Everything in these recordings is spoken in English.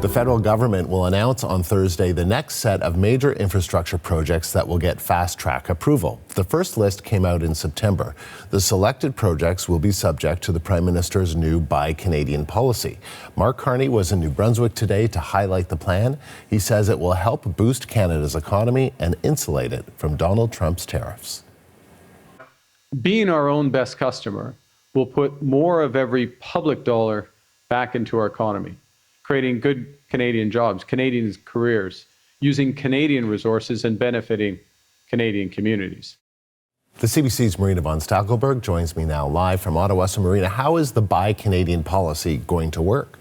The federal government will announce on Thursday the next set of major infrastructure projects that will get fast-track approval. The first list came out in September. The selected projects will be subject to the Prime Minister's new Buy Canadian policy. Mark Carney was in New Brunswick today to highlight the plan. He says it will help boost Canada's economy and insulate it from Donald Trump's tariffs. Being our own best customer will put more of every public dollar back into our economy, creating good Canadian jobs, Canadian careers, using Canadian resources and benefiting Canadian communities. The CBC's Marina von Stackelberg joins me now live from Ottawa. So Marina, how is the Buy Canadian policy going to work?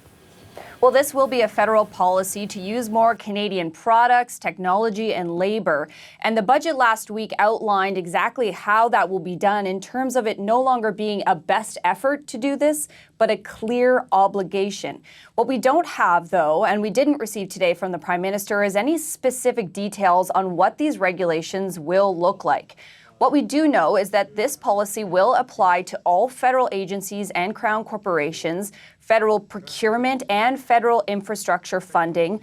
Well, this will be a federal policy to use more Canadian products, technology, and labor. And the budget last week outlined exactly how that will be done in terms of it no longer being a best effort to do this, but a clear obligation. What we don't have, though, and we didn't receive today from the Prime Minister, is any specific details on what these regulations will look like. What we do know is that this policy will apply to all federal agencies and Crown corporations, federal procurement and federal infrastructure funding,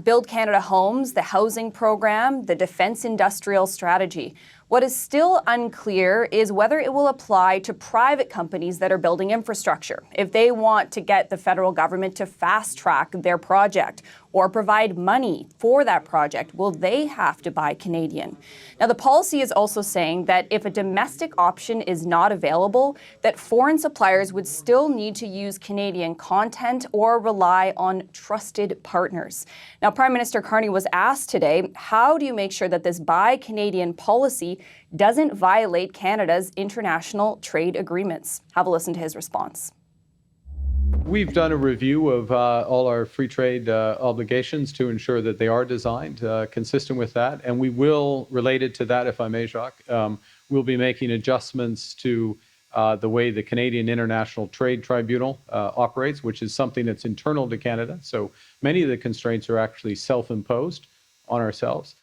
Build Canada Homes, the housing program, the defense industrial strategy. What is still unclear is whether it will apply to private companies that are building infrastructure. If they want to get the federal government to fast track their project or provide money for that project, will they have to buy Canadian? Now, the policy is also saying that if a domestic option is not available, that foreign suppliers would still need to use Canadian content or rely on trusted partners. Now, Prime Minister Carney was asked today, how do you make sure that this Buy Canadian policy doesn't violate Canada's international trade agreements? Have a listen to his response. We've done a review of all our free trade obligations to ensure that they are designed consistent with that. And we will, related to that, if I may, Jacques, we'll be making adjustments to the way the Canadian International Trade Tribunal operates, which is something that's internal to Canada. So many of the constraints are actually self-imposed on ourselves.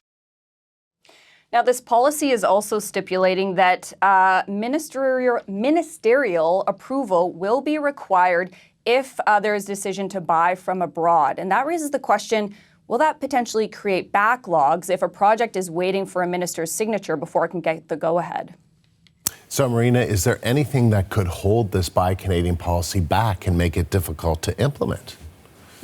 Now, this policy is also stipulating that ministerial approval will be required if there is a decision to buy from abroad. And that raises the question, will that potentially create backlogs if a project is waiting for a minister's signature before it can get the go-ahead? So, Marina, is there anything that could hold this Buy Canadian policy back and make it difficult to implement?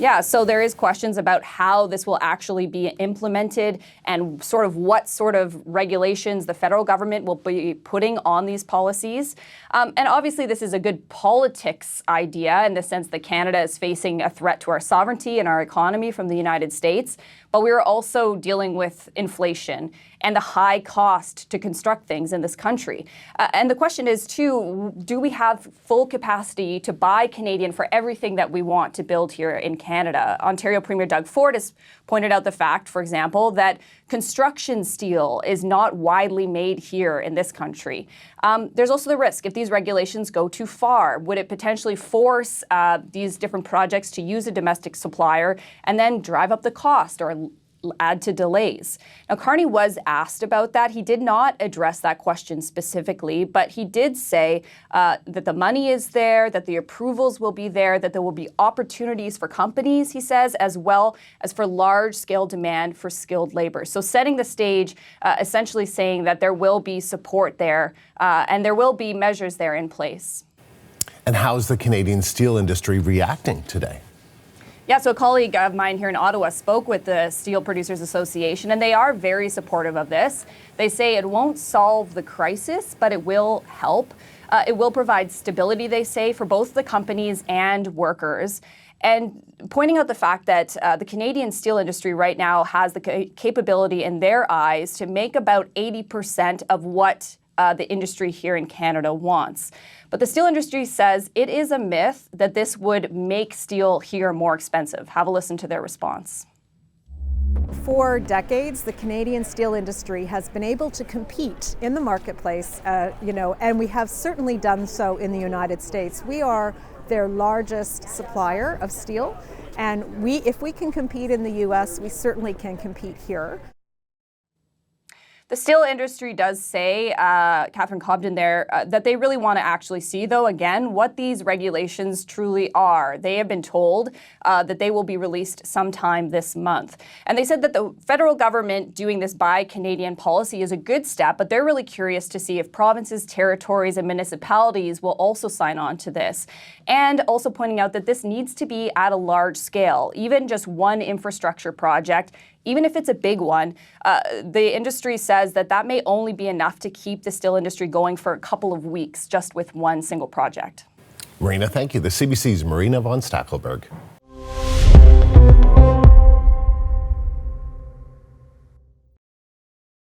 Yeah, so there is questions about how this will actually be implemented and sort of what sort of regulations the federal government will be putting on these policies. And obviously this is a good politics idea in the sense that Canada is facing a threat to our sovereignty and our economy from the United States. But we are also dealing with inflation and the high cost to construct things in this country. And the question is, too, do we have full capacity to buy Canadian for everything that we want to build here in Canada? Ontario Premier Doug Ford has pointed out the fact, for example, that construction steel is not widely made here in this country. There's also the risk, if these regulations go too far, would it potentially force these different projects to use a domestic supplier and then drive up the cost or add to delays? Now, Carney was asked about that. He did not address that question specifically, but he did say that the money is there, that the approvals will be there, that there will be opportunities for companies, he says, as well as for large-scale demand for skilled labor. So setting the stage, essentially saying that there will be support there and there will be measures there in place. And how is the Canadian steel industry reacting today? Yeah, so a colleague of mine here in Ottawa spoke with the Steel Producers Association, and they are very supportive of this. They say it won't solve the crisis, but it will help. It will provide stability, they say, for both the companies and workers. And pointing out the fact that the Canadian steel industry right now has the capability in their eyes to make about 80% of what the industry here in Canada wants. But the steel industry says it is a myth that this would make steel here more expensive. Have a listen to their response. For decades, the Canadian steel industry has been able to compete in the marketplace, and we have certainly done so in the United States. We are their largest supplier of steel, and if we can compete in the U.S., we certainly can compete here. The steel industry does say, Catherine Cobden there, that they really want to actually see, though, again, what these regulations truly are. They have been told that they will be released sometime this month. And they said that the federal government doing this Buy Canadian policy is a good step, but they're really curious to see if provinces, territories, and municipalities will also sign on to this. And also pointing out that this needs to be at a large scale. Even just one infrastructure project, even if it's a big one, the industry says that that may only be enough to keep the steel industry going for a couple of weeks just with one single project. Marina, thank you. The CBC's Marina von Stackelberg.